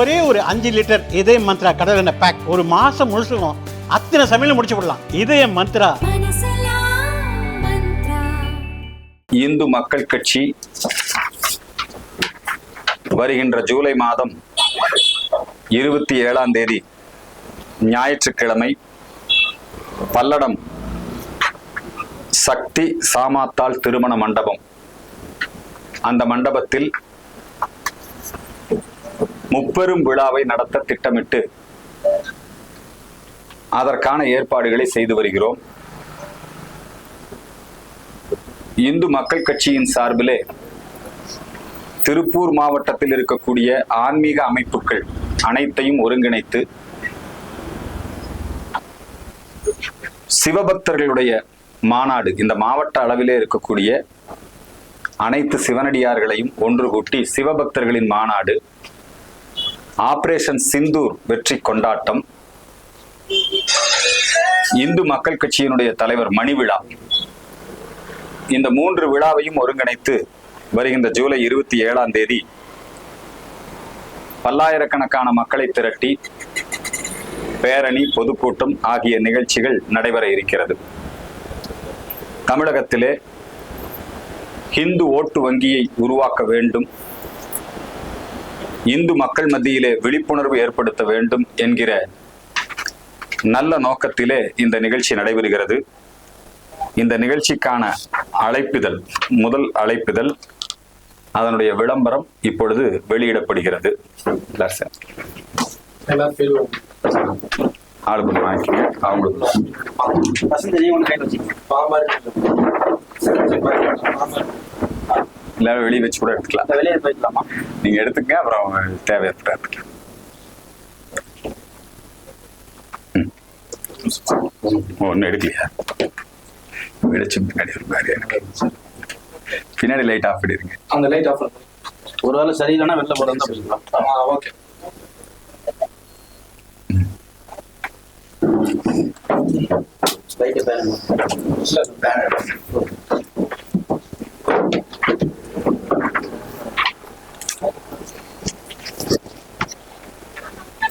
ஒரே ஒரு 5 லிட்டர் இதய மந்த்ரா கடல் எண்ணெய் பேக் ஒரு மாசம் முழுசுக்கும் அத்தனை சமையல முடிச்சு விடலாம். இதய மந்த்ரா. இந்து மக்கள் கட்சி வருகின்ற ஜூலை மாதம் 27ஆம் தேதி ஞாயிற்றுக்கிழமை பல்லடம் சக்தி சாமாத்தாள் திருமண மண்டபம், அந்த மண்டபத்தில் முப்பெரும் விழாவை நடத்த திட்டமிட்டு அதற்கான ஏற்பாடுகளை செய்து வருகிறோம். இந்து மக்கள் கட்சியின் சார்பிலே திருப்பூர் மாவட்டத்தில் இருக்கக்கூடிய ஆன்மீக அமைப்புகள் அனைத்தையும் ஒருங்கிணைத்து சிவபக்தர்களுடைய மாநாடு, இந்த மாவட்ட அளவிலே இருக்கக்கூடிய அனைத்து சிவனடியார்களையும் ஒன்று கூட்டி சிவபக்தர்களின் மாநாடு, ஆபரேஷன் சிந்தூர் வெற்றி கொண்டாட்டம், இந்து மக்கள் கட்சியினுடைய தலைவர் மணி விழா, இந்த 3 விழாவையும் ஒருங்கிணைத்து வருகின்ற ஜூலை 27ஆம் தேதி பல்லாயிரக்கணக்கான மக்களை திரட்டி பேரணி, பொதுக்கூட்டம் ஆகிய நிகழ்ச்சிகள் நடைபெற இருக்கிறது. தமிழகத்திலே இந்து ஓட்டு வங்கியை உருவாக்க வேண்டும், இந்து மக்கள் மத்தியிலே விழிப்புணர்வு ஏற்படுத்த வேண்டும் என்கிற நல்ல நோக்கத்திலே இந்த நிகழ்ச்சி நடைபெறுகிறது. இந்த நிகழ்ச்சிக்கான அழைப்பிதழ், முதல் அழைப்பிதழ், அதனுடைய விளம்பரம் இப்பொழுது வெளியிடப்படுகிறது. ஆளுக்கு வாங்கிக்கங்க, அவங்களுக்கு எல்லாரும் வெளியே வச்சு கூட எடுத்துக்கலாம். வெளியே போய்க்கலாமா? நீங்க எடுத்துக்கங்க, அப்புறம் தேவையற்ற எடுத்துக்கலாம். ஒன்னும் எடுக்கலையா? வெடிச்சு பின்னாடி ஒரு மாதிரி எனக்கு பின்னாடி லைட் ஆஃப் பண்ணிருங்க. அந்த லைட் ஆஃப் ஒருவேளை சரியில்லைன்னா வெளில போறதா? ஓகே.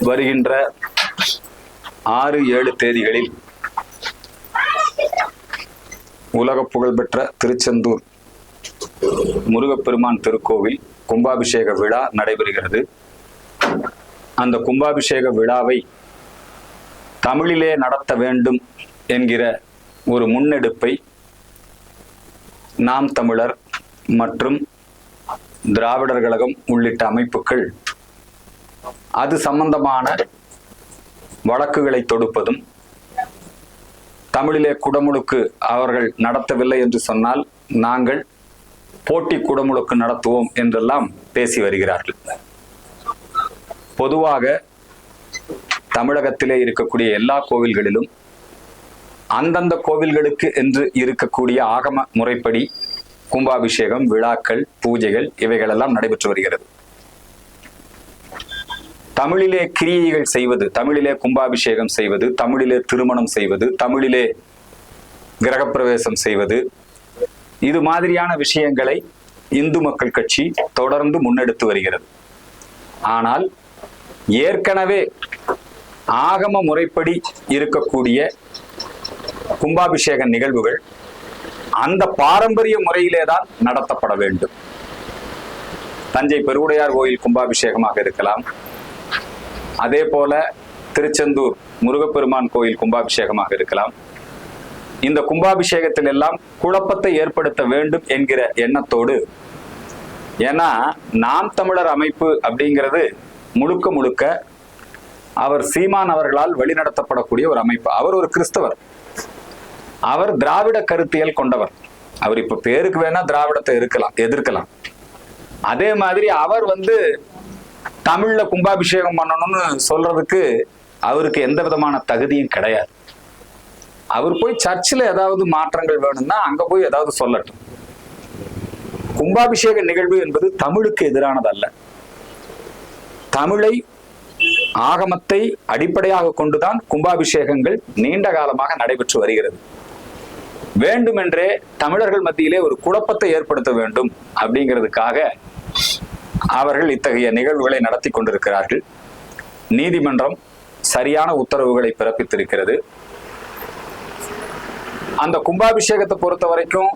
வருகின்ற 6-7 தேதிகளில் உலக புகழ்பெற்ற திருச்செந்தூர் முருகப்பெருமான் திருக்கோவில் கும்பாபிஷேக விழா நடைபெறுகிறது. அந்த கும்பாபிஷேக விழாவை தமிழிலே நடத்த வேண்டும் என்கிற ஒரு முன்னெடுப்பை நாம் தமிழர் மற்றும் திராவிடர் கழகம் உள்ளிட்ட அமைப்புகள் அது சம்பந்தமான வழக்குகளை தொடுப்பதும், தமிழிலே குடமுழுக்கு அவர்கள் நடத்தவில்லை என்று சொன்னால் நாங்கள் போட்டி குடமுழுக்கு நடத்துவோம் என்றெல்லாம் பேசி வருகிறார்கள். பொதுவாக தமிழகத்திலே இருக்கக்கூடிய எல்லா கோவில்களிலும் அந்தந்த கோவில்களுக்கு என்று இருக்கக்கூடிய ஆகம முறைப்படி கும்பாபிஷேகம், விழாக்கள், பூஜைகள் இவைகளெல்லாம் நடைபெற்று வருகிறது. தமிழிலே கிரியைகள் செய்வது, தமிழிலே கும்பாபிஷேகம் செய்வது, தமிழிலே திருமணம் செய்வது, தமிழிலே கிரகப்பிரவேசம் செய்வது, இது மாதிரியான விஷயங்களை இந்து மக்கள் கட்சி தொடர்ந்து முன்னெடுத்து வருகிறது. ஆனால் ஏற்கனவே ஆகம முறைப்படி இருக்கக்கூடிய கும்பாபிஷேக நிகழ்வுகள் அந்த பாரம்பரிய முறையிலேதான் நடத்தப்பட வேண்டும். தஞ்சை பெருவுடையார் கோயில் கும்பாபிஷேகமாக இருக்கலாம், அதே போல திருச்செந்தூர் முருகப்பெருமான் கோயில் கும்பாபிஷேகமாக இருக்கலாம். இந்த கும்பாபிஷேகத்தில் எல்லாம் குழப்பத்தை ஏற்படுத்த வேண்டும் என்கிற எண்ணத்தோடு, ஏன்னா நாம் தமிழர் அமைப்பு அப்படிங்கிறது முழுக்க முழுக்க அவர் சீமான் அவர்களால் வழிநடத்தப்படக்கூடிய ஒரு அமைப்பு. அவர் ஒரு கிறிஸ்தவர், அவர் திராவிட கருத்தியல் கொண்டவர். அவர் இப்ப பேருக்கு வேணா திராவிடத்தை எதிர்க்கலாம். அதே மாதிரி அவர் தமிழ்ல கும்பாபிஷேகம் பண்ணணும்னு சொல்றதுக்கு அவருக்கு எந்த விதமான தகுதியும் கிடையாது. அவர் போய் சர்ச்சில் ஏதாவது மாற்றங்கள் வேணும்னா அங்க போய் ஏதாவது சொல்லட்டும். கும்பாபிஷேக நிகழ்வு என்பது தமிழுக்கு எதிரானது அல்ல. தமிழை, ஆகமத்தை அடிப்படையாக கொண்டுதான் கும்பாபிஷேகங்கள் நீண்ட காலமாக நடைபெற்று வருகிறது. வேண்டுமென்றே தமிழர்கள் மத்தியிலே ஒரு குழப்பத்தை ஏற்படுத்த வேண்டும் அப்படிங்கிறதுக்காக அவர்கள் இத்தகைய நிகழ்வுகளை நடத்தி கொண்டிருக்கிறார்கள். நீதிமன்றம் சரியான உத்தரவுகளை பிறப்பித்திருக்கிறது. அந்த கும்பாபிஷேகத்தை பொறுத்த வரைக்கும்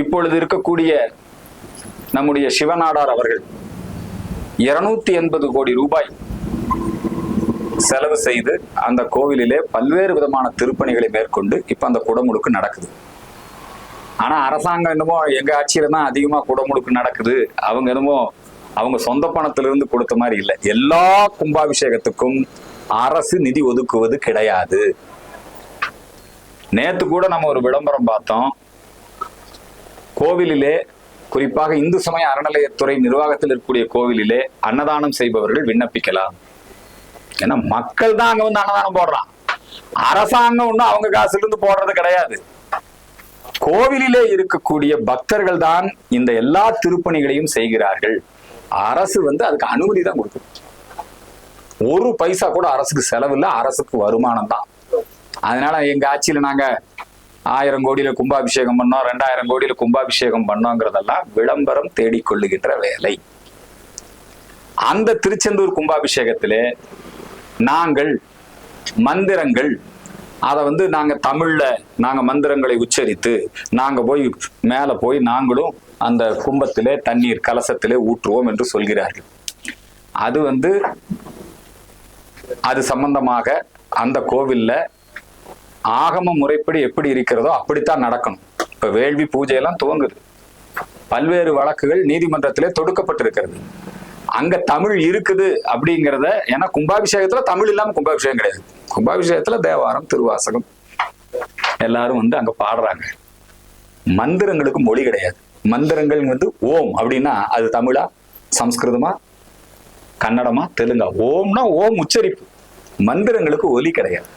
இப்பொழுது இருக்கக்கூடிய நம்முடைய சிவநாடார் அவர்கள் 280 கோடி ரூபாய் செலவு செய்து அந்த கோவிலிலே பல்வேறு விதமான திருப்பணிகளை மேற்கொண்டு இப்ப அந்த குடமுழுக்கு நடக்குது. ஆனா அரசாங்கம் என்னமோ எங்க ஆட்சியில தான் அதிகமா குடமுழுக்கு நடக்குது, அவங்க என்னமோ அவங்க சொந்த பணத்திலிருந்து கொடுத்த மாதிரி இல்லை. எல்லா கும்பாபிஷேகத்துக்கும் அரசு நிதி ஒதுக்குவது கிடையாது. நேத்து கூட நம்ம ஒரு விளம்பரம் பார்த்தோம். கோவிலிலே, குறிப்பாக இந்து சமய அறநிலையத்துறை நிர்வாகத்தில் இருக்கக்கூடிய கோவிலிலே அன்னதானம் செய்பவர்கள் விண்ணப்பிக்கலாம். ஏன்னா மக்கள் தான் அங்க வந்து அன்னதானம் போடுறான். அரசாங்கம் ஒன்றும் அவங்க காசுல இருந்து போடுறது கிடையாது. கோவிலிலே இருக்கக்கூடிய பக்தர்கள் தான் இந்த எல்லா திருப்பணிகளையும் செய்கிறார்கள். அரசு வந்து அதுக்கு அனுமதி தான் கொடுக்குது. ஒரு பைசா கூட அரசுக்கு செலவு இல்லை, அரசுக்கு வருமானம் தான். அதனால எங்க ஆட்சியில நாங்க 1000 கோடியில கும்பாபிஷேகம் பண்ணோம், 2000 கோடியில கும்பாபிஷேகம் பண்ணோங்கிறதெல்லாம் விளம்பரம் தேடிக்கொள்ளுகின்ற வேலை. அந்த திருச்செந்தூர் கும்பாபிஷேகத்திலே நாங்கள் மந்திரங்கள், அதை வந்து நாங்க தமிழ்ல நாங்க மந்திரங்களை உச்சரித்து நாங்க போய் மேல போய் நாங்களும் அந்த கும்பத்திலே தண்ணீர் கலசத்திலே ஊற்றுவோம் என்று சொல்கிறார்கள். அது வந்து அது சம்பந்தமாக அந்த கோவில்ல ஆகம முறைப்படி எப்படி இருக்கிறதோ அப்படித்தான் நடக்கணும். இப்ப வேள்வி பூஜை எல்லாம் துவங்குது. பல்வேறு வழக்குகள் நீதிமன்றத்திலே தொடுக்கப்பட்டிருக்கிறது. அங்க தமிழ் இருக்குது அப்படிங்கிறத, ஏன்னா கும்பாபிஷேகத்துல தமிழ் இல்லாம கும்பாபிஷேகம் கிடையாது. கும்பாபிஷேகத்துல தேவாரம், திருவாசகம் எல்லாரும் வந்து அங்க பாடுறாங்க. மந்திரங்களுக்கு மொழி கிடையாது. மந்திரங்கள் வந்து ஓம் அப்படின்னா அது தமிழா, சம்ஸ்கிருதமா, கன்னடமா, தெலுங்கா? ஓம்னா ஓம் உச்சரிப்பு. மந்திரங்களுக்கு ஒலி கிடையாது.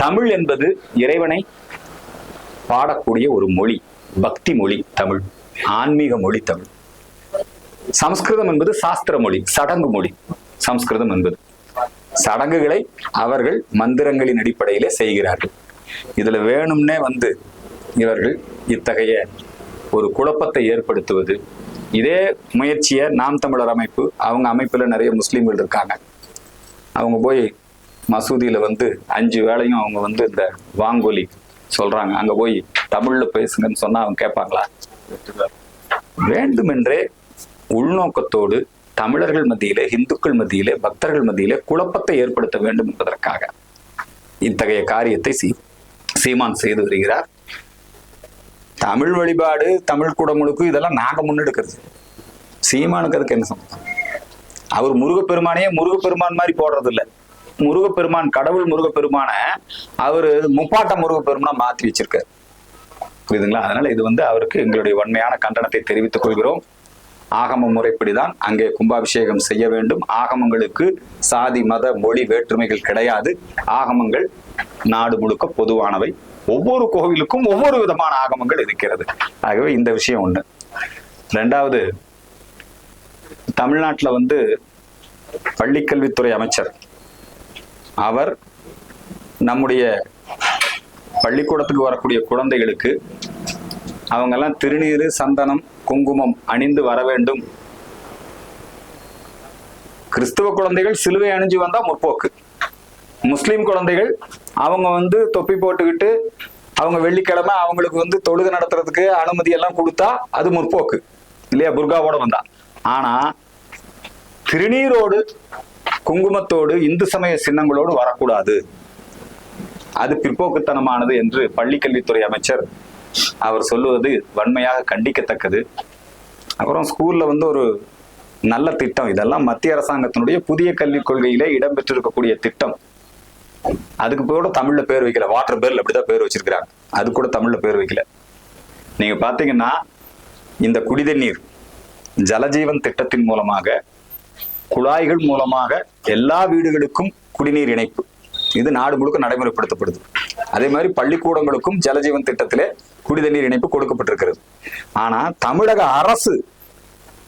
தமிழ் என்பது இறைவனை பாடக்கூடிய ஒரு மொழி, பக்தி மொழி தமிழ், ஆன்மீக மொழி தமிழ். சம்ஸ்கிருதம் என்பது சாஸ்திர மொழி, சடங்கு மொழி. சம்ஸ்கிருதம் என்பது சடங்குகளை அவர்கள் மந்திரங்களின் அடிப்படையிலே செய்கிறார்கள். இதுல வேணும்னே வந்து இவர்கள் இத்தகைய ஒரு குழப்பத்தை ஏற்படுத்துவது. இதே முயற்சியை நாம் தமிழர் அமைப்பு, அவங்க அமைப்புல நிறைய முஸ்லீம்கள் இருக்காங்க, அவங்க போய் மசூதியில வந்து 5 வேளையும் அவங்க வந்து இந்த வாங்கொலி சொல்றாங்க. அங்க போய் தமிழ்ல பேசுங்கன்னு சொன்னா அவங்க கேட்பாங்களா? வேண்டுமென்றே உள்நோக்கத்தோடு தமிழர்கள் மத்தியிலே, இந்துக்கள் மத்தியிலே, பக்தர்கள் மத்தியிலே குழப்பத்தை ஏற்படுத்த வேண்டும் என்பதற்காக இத்தகைய காரியத்தை சீமான் செய்து வருகிறார். தமிழ் வழிபாடு, தமிழ் குடமுழுக்கு இதெல்லாம் நாங்க முன்னெடுக்கிறது. சீமானுக்கு அதுக்கு என்ன சம்பந்தம்? அவர் முருகப்பெருமானையே முருகப்பெருமான் மாதிரி போடுறது இல்லை. முருகப்பெருமான், கடவுள் முருகப்பெருமான அவரு முப்பாட்ட முருகப்பெருமானா மாற்றி வச்சிருக்காரு. புரியுதுங்களா? அதனால இது வந்து அவருக்கு எங்களுடைய வன்மையான கண்டனத்தை தெரிவித்துக் கொள்கிறோம். ஆகம முறைப்படிதான் அங்கே கும்பாபிஷேகம் செய்ய வேண்டும். ஆகமங்களுக்கு சாதி, மத, மொழி வேற்றுமைகள் கிடையாது. ஆகமங்கள் நாடு முழுக்க பொதுவானவை. ஒவ்வொரு கோவிலுக்கும் ஒவ்வொரு விதமான ஆகமங்கள் இருக்கிறது. ஆகவே இந்த விஷயம் ஒண்ணு. 2வது, தமிழ்நாட்டுல வந்து பள்ளிக்கல்வித்துறை அமைச்சர் அவர் நம்முடைய பள்ளிக்கூடத்துக்கு வரக்கூடிய குழந்தைகளுக்கு அவங்க எல்லாம் திருநீரு, சந்தனம், குங்குமம் அணிந்து வர வேண்டும். கிறிஸ்துவ குழந்தைகள் சிலுவை அணிஞ்சு வந்தா முற்போக்கு. முஸ்லிம் குழந்தைகள் அவங்க வந்து தொப்பி போட்டுக்கிட்டு அவங்க வெள்ளிக்கிழமை அவங்களுக்கு வந்து தொழுகை நடத்துறதுக்கு அனுமதி எல்லாம் கொடுத்தா அது முற்போக்கு இல்லையா, புர்காவோட வந்தா. ஆனா திருநீரோடு, குங்குமத்தோடு, இந்து சமய சின்னங்களோடு வரக்கூடாது, அது பிற்போக்குத்தனமானது என்று பள்ளிக்கல்வித்துறை அமைச்சர் அவர் சொல்லுவது வன்மையாக கண்டிக்கத்தக்கது. அப்புறம் ஸ்கூல்ல வந்து ஒரு நல்ல திட்டம், இதெல்லாம் மத்திய அரசாங்கத்தினுடைய புதிய கல்விக் கொள்கையிலே இடம்பெற்றிருக்கக்கூடிய திட்டம். அதுக்கு கூட தமிழ்ல பேர் வைக்கல. வாட்டர் பெல் அப்படிதான் பேர் வச்சிருக்கிறாங்க. அது கூட தமிழ்ல பேர் வைக்கல. நீங்க பாத்தீங்கன்னா இந்த குடிதண்ணீர் ஜலஜீவன் திட்டத்தின் மூலமாக, குழாய்கள் மூலமாக எல்லா வீடுகளுக்கும் குடிநீர் இணைப்பு இது நாடு முழுக்க நடைமுறைப்படுத்தப்படுது. அதே மாதிரி பள்ளிக்கூடங்களுக்கும் ஜலஜீவன் திட்டத்திலே குடிதண்ணீர் இணைப்பு கொடுக்கப்பட்டிருக்கிறது. ஆனா தமிழக அரசு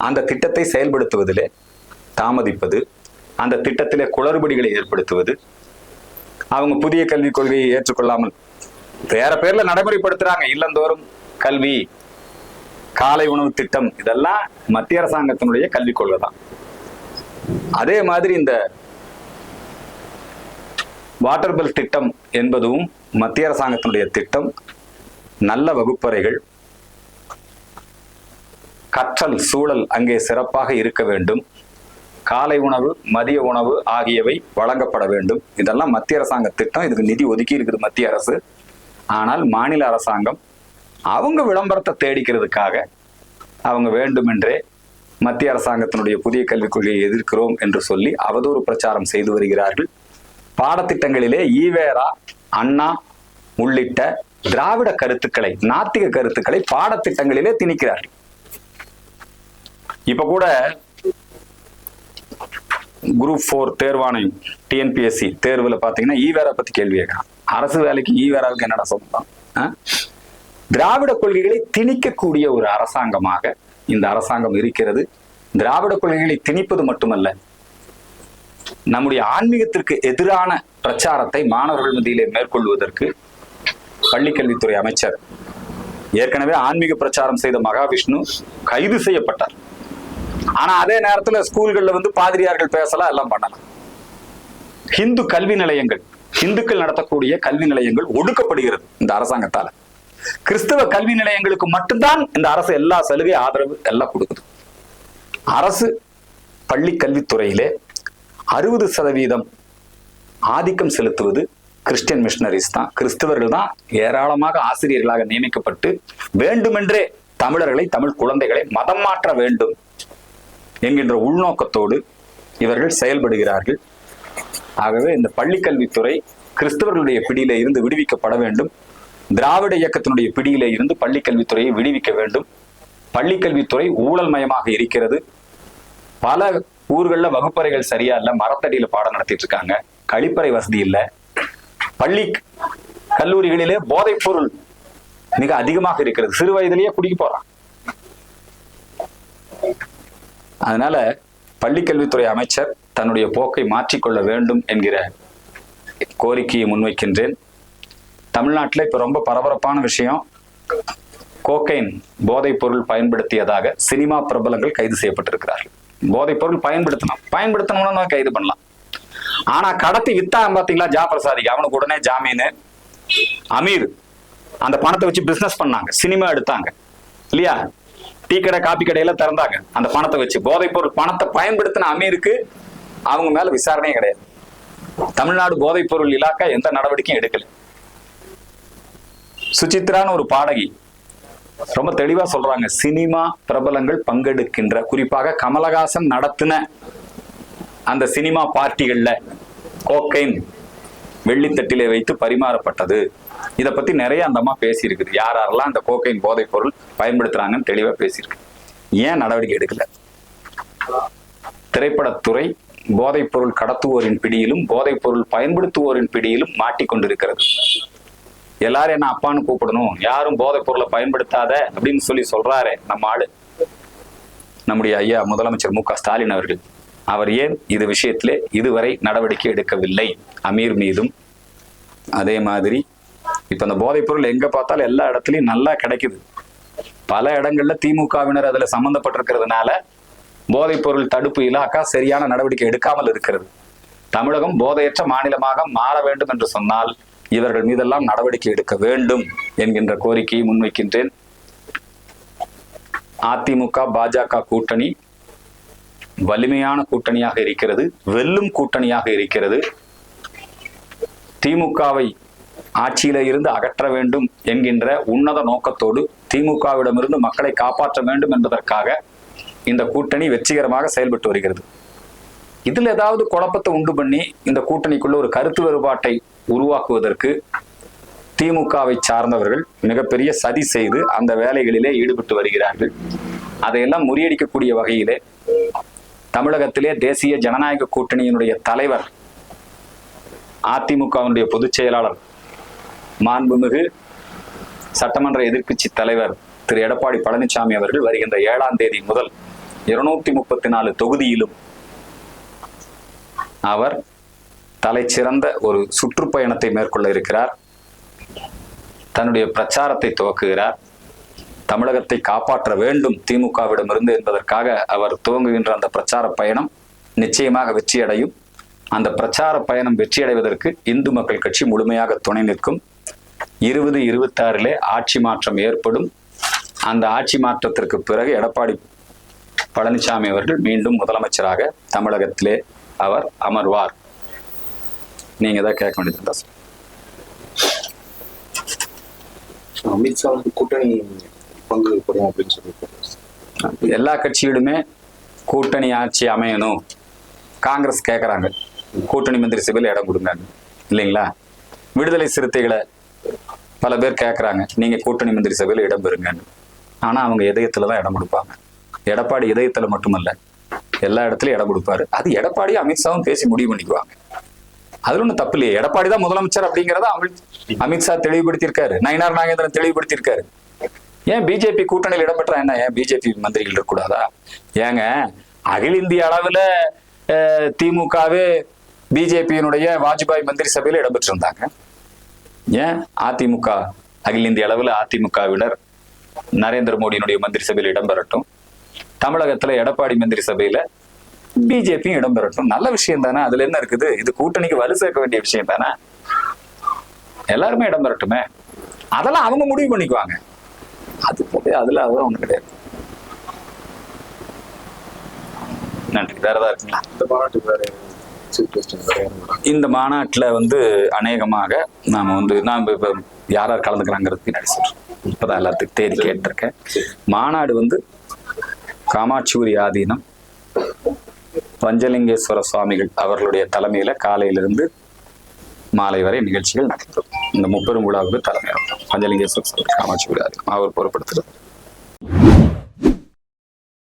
அந்த திட்டத்தை செயல்படுத்துவதிலே தாமதிப்பது, அந்த திட்டத்திலே குளறுபடிகளை ஏற்படுத்துவது, அவங்க புதிய கல்விக் கொள்கையை ஏற்றுக்கொள்ளாமல் வேற பேர்ல நடைமுறைப்படுத்துறாங்க. இல்லந்தோறும் கல்வி, காலை உணவு திட்டம், இதெல்லாம் மத்திய அரசாங்கத்தினுடைய கல்விக் கொள்கை தான். அதே மாதிரி இந்த வாட்டர் பெல் திட்டம் என்பதும் மத்திய அரசாங்கத்தினுடைய திட்டம். நல்ல வகுப்பறைகள், கற்றல் சூழல் அங்கே சிறப்பாக இருக்க வேண்டும். காலை உணவு, மதிய உணவு ஆகியவை வழங்கப்பட வேண்டும். இதெல்லாம் மத்திய அரசாங்க திட்டம். இதுக்கு நிதி ஒதுக்கி இருக்குது மத்திய அரசு. ஆனால் மாநில அரசாங்கம் அவங்க விளம்பரத்தை தேடிக்கிறதுக்காக அவங்க வேண்டுமென்றே மத்திய அரசாங்கத்தினுடைய புதிய கல்விக் கொள்கையை எதிர்க்கிறோம் என்று சொல்லி அவதூறு பிரச்சாரம் செய்து வருகிறார்கள். பாடத்திட்டங்களிலே ஈவேரா, அண்ணா உள்ளிட்ட திராவிட கருத்துக்களை, நாத்திக கருத்துக்களை பாடத்திட்டங்களிலே திணிக்கிறார்கள். இப்ப கூட குரூப் 4 தேர்வாணையம் டிஎன்பிஎஸ்சி தேர்வுல பாத்தீங்கன்னா ஈவேரா பத்தி கேள்வி கேட்கறான். அரசு வேலைக்கு ஈவேராவுக்கு என்னடா சொல்லலாம்? திராவிட கொள்கைகளை திணிக்கக்கூடிய ஒரு அரசாங்கமாக இந்த அரசாங்கம் இருக்கிறது. திராவிட கொள்கைகளை திணிப்பது மட்டுமல்ல, நம்முடைய ஆன்மீகத்திற்கு எதிரான பிரச்சாரத்தை மாணவர்கள் மத்தியிலே மேற்கொள்வதற்கு பள்ளிக்கல்வித்துறை அமைச்சர் ஏற்கனவே ஆன்மீக பிரச்சாரம் செய்த மகாவிஷ்ணு கைது செய்யப்பட்டார். ஆனா அதே நேரத்துல ஸ்கூல்கள்ல வந்து பாதிரியார்கள் பேசலாம், எல்லாம் பண்ணலாம். ஹிந்து கல்வி நிலையங்கள், இந்துக்கள் நடத்தக்கூடிய கல்வி நிலையங்கள் ஒடுக்கப்படுகிறது இந்த அரசாங்கத்தால. கிறிஸ்தவ கல்வி நிலையங்களுக்கு மட்டும்தான் இந்த அரசு எல்லா சலுகை, ஆதரவு எல்லாம் கொடுக்குது. அரசு பள்ளி கல்வித்துறையிலே 60% ஆதிக்கம் செலுத்துவது கிறிஸ்டியன் மிஷனரிஸ் தான், கிறிஸ்தவர்கள் தான் ஏராளமாக ஆசிரியர்களாக நியமிக்கப்பட்டு வேண்டுமென்றே தமிழர்களை, தமிழ் குழந்தைகளை மதம் மாற்ற வேண்டும் என்கின்ற உள்நோக்கத்தோடு இவர்கள் செயல்படுகிறார்கள். ஆகவே இந்த பள்ளிக்கல்வித்துறை கிறிஸ்தவர்களுடைய பிடியில இருந்து விடுவிக்கப்பட வேண்டும். திராவிட இயக்கத்தினுடைய பிடியில இருந்து பள்ளிக்கல்வித்துறையை விடுவிக்க வேண்டும். பள்ளிக்கல்வித்துறை ஊழல் மயமாக இருக்கிறது. பல ஊர்கள்ல வகுப்பறைகள் சரியா இல்ல, மரத்தடியில பாடம் நடத்திட்டு இருக்காங்க, கழிப்பறை வசதி இல்ல. பள்ளி கல்லூரிகளிலே போதைப் பொருள் மிக அதிகமாக இருக்கிறது, சிறு வயதிலேயே குடிக்க போறான். அதனால பள்ளிக்கல்வித்துறை அமைச்சர் தன்னுடைய போக்கை மாற்றிக்கொள்ள வேண்டும் என்கிற கோரிக்கையை முன்வைக்கின்றேன். தமிழ்நாட்டில் இப்ப ரொம்ப பரபரப்பான விஷயம், கோக்கைன் போதைப் பொருள் பயன்படுத்தியதாக சினிமா பிரபலங்கள் கைது செய்யப்பட்டிருக்கிறார்கள். போதைப் பொருள் பயன்படுத்தணும்னு கைது பண்ணலாம். ஆனா கடத்தி வித்தான் பாத்தீங்களா ஜாபர், அவனுக்கு உடனே ஜாமீன். அமீர் அந்த பணத்தை வச்சு பிசினஸ் பண்ணாங்க, சினிமா எடுத்தாங்க இல்லையா, டீ கடை காப்பி கடையில திறந்தாங்க அந்த பணத்தை வச்சு. போதைப் பொருள் பணத்தை பயன்படுத்தின அமீருக்கு அவங்க மேல விசாரணையே கிடையாது. தமிழ்நாடு போதைப் பொருள் இலாக்கா எந்த நடவடிக்கையும் எடுக்கல. சுசித்ரான்னு ஒரு பாடகி ரொம்ப தெளிவா சொல்றாங்க, சினிமா பிரபலங்கள் பங்கெடுக்கின்ற, குறிப்பாக கமலஹாசன் நடத்தின அந்த சினிமா பார்ட்டிகள்ல கோக்கைன் வெள்ளித்தட்டிலே வைத்து பரிமாறப்பட்டது. இதை பத்தி நிறைய அந்த அம்மா பேசியிருக்குது. யாரெல்லாம் அந்த கோக்கைன் போதைப் பொருள் பயன்படுத்துறாங்கன்னு தெளிவா பேசியிருக்கு. ஏன் நடவடிக்கை எடுக்கல? திரைப்படத்துறை போதைப் பொருள் கடத்துவோரின் பிடியிலும் போதைப் பொருள் பயன்படுத்துவோரின் பிடியிலும் மாட்டிக்கொண்டிருக்கிறது. எல்லாரும் என்ன அப்பான்னு கூப்பிடணும், யாரும் போதைப் பொருளை பயன்படுத்தாத அப்படின்னு சொல்லி சொல்றாரு நம்ம ஆளு, நம்முடைய ஐயா முதலமைச்சர் மு.க. ஸ்டாலின் அவர்கள். அவர் ஏன் இது விஷயத்திலே இதுவரை நடவடிக்கை எடுக்கவில்லை? அமீர் மீதும் அதே மாதிரி இப்ப இந்த போதைப் பொருள் எங்க பார்த்தாலும் எல்லா இடத்துலயும் நல்லா கிடைக்குது. பல இடங்கள்ல திமுகவினர் அதுல சம்பந்தப்பட்டிருக்கிறதுனால போதைப் பொருள் தடுப்பு இலாக்கா சரியான நடவடிக்கை எடுக்காமல் இருக்கிறது. தமிழகம் போதையற்ற மாநிலமாக மாற வேண்டும் என்று சொன்னால் இவர்கள் மீதெல்லாம் நடவடிக்கை எடுக்க வேண்டும் என்கின்ற கோரிக்கையை முன்வைக்கின்றேன். அதிமுக பாஜக கூட்டணி வலிமையான கூட்டணியாக இருக்கிறது, வெல்லும் கூட்டணியாக இருக்கிறது. திமுகவை ஆட்சியில இருந்து அகற்ற வேண்டும் என்கின்ற உன்னத நோக்கத்தோடு திமுகவிடமிருந்து மக்களை காப்பாற்ற வேண்டும் என்பதற்காக இந்த கூட்டணி வெற்றிகரமாக செயல்பட்டு வருகிறது. இதுல ஏதாவது குழப்பத்தை உண்டு பண்ணி இந்த கூட்டணிக்குள்ள ஒரு கருத்து வேறுபாட்டை உருவாக்குவதற்கு திமுகவை சார்ந்தவர்கள் மிகப்பெரிய சதி செய்து அந்த வேலைகளிலே ஈடுபட்டு வருகிறார்கள். அதையெல்லாம் முறியடிக்கக்கூடிய வகையிலே தமிழகத்திலே தேசிய ஜனநாயக கூட்டணியினுடைய தலைவர், அதிமுகவினுடைய பொதுச் செயலாளர், மாண்புமிகு சட்டமன்ற எதிர்க்கட்சி தலைவர் திரு எடப்பாடி பழனிசாமி அவர்கள் வருகின்ற 7ஆம் தேதி முதல் 234 தொகுதியிலும் அவர் தலைச்சிறந்த ஒரு சுற்றுப்பயணத்தை மேற்கொள்ள இருக்கிறார். தன்னுடைய பிரச்சாரத்தை துவக்குகிறார். தமிழகத்தை காப்பாற்ற வேண்டும் திமுகவிடமிருந்து என்பதற்காக அவர் துவங்குகின்ற அந்த பிரச்சார பயணம் நிச்சயமாக வெற்றி அடையும். அந்த பிரச்சார பயணம் வெற்றியடைவதற்கு இந்து மக்கள் கட்சி முழுமையாக துணை நிற்கும். 2026 ஆட்சி மாற்றம் ஏற்படும். அந்த ஆட்சி மாற்றத்திற்கு பிறகு எடப்பாடி பழனிசாமி அவர்கள் மீண்டும் முதலமைச்சராக தமிழகத்திலே அவர் அமர்வார். நீங்க தான் கேட்க வேண்டியது. அமித்ஷா வந்து கூட்டணி பங்கு போடும் அப்படின்னு சொல்லி எல்லா கட்சிகளுமே கூட்டணி ஆட்சி அமையணும். காங்கிரஸ் கேட்கறாங்க கூட்டணி மந்திரி சபையில் இடம் கொடுங்க இல்லைங்களா? விடுதலை சிறுத்தைகளை பல பேர் கேட்கறாங்க நீங்க கூட்டணி மந்திரி சபையில் இடம் பெறுங்க. ஆனா அவங்க இதயத்துலதான் இடம் கொடுப்பாங்க. எடப்பாடி இதயத்துல மட்டுமல்ல, எல்லா இடத்துலயும் இடம் கொடுப்பாரு. அது எடப்பாடி அமித்ஷாவும் பேசி முடிவு பண்ணிக்குவாங்க. அதுல ஒன்றும் தப்பு இல்லையே. எடப்பாடி தான் முதலமைச்சர் அப்படிங்கிறத அமித்ஷா தெளிவுபடுத்தியிருக்காரு. நயினார் நாகேந்திரன் தெளிவுபடுத்தியிருக்காரு. ஏன் பிஜேபி கூட்டணியில் இடம்பெற்றா என்ன? ஏன் பிஜேபி மந்திரிகள் இருக்கக்கூடாதா? ஏங்க அகில இந்திய அளவுல திமுகவே பிஜேபியினுடைய வாஜ்பாய் மந்திரி சபையில இடம்பெற்றிருந்தாங்க. ஏன் அதிமுக அகில இந்திய அளவுல அதிமுகவினர் நரேந்திர மோடியினுடைய மந்திரி சபையில் இடம்பெறட்டும். தமிழகத்துல எடப்பாடி மந்திரி சபையில பிஜேபியும் இடம்பெறட்டும். நல்ல விஷயம் தானே. அதுல என்ன இருக்குது? இது கூட்டணிக்கு வலு சேர்க்க வேண்டிய விஷயம் தானே. எல்லாருமே இடம்பெறட்டுமே. அதெல்லாம் அவங்க முடிவு பண்ணிக்குவாங்க. அதுல அதெல்லாம் ஒண்ணு கிடையாது. நன்றி. வேற ஏதாவது இருக்குங்களா? இந்த மாநாட்டுல வந்து அநேகமாக நாம இப்ப யார் யார் கலந்துக்கிறாங்கிறது பின்னாடி சொல்றேன். இப்பதான் எல்லாத்துக்கும் தேதி கேட்டிருக்கேன். மாநாடு வந்து காமாட்சிபுரி ஆதீனம் பஞ்சலிங்கேஸ்வர சுவாமிகள் அவர்களுடைய தலைமையில காலையிலிருந்து மாலை வரை நிகழ்ச்சிகள் நடைபெறும். இந்த முப்பெரும் விழாவுக்கு தலைமையாகும் பஞ்சலிங்கேஸ்வர சுவாமி காமாட்சிபுரி ஆதீனம் அவர் பொறுப்படுத்துறது.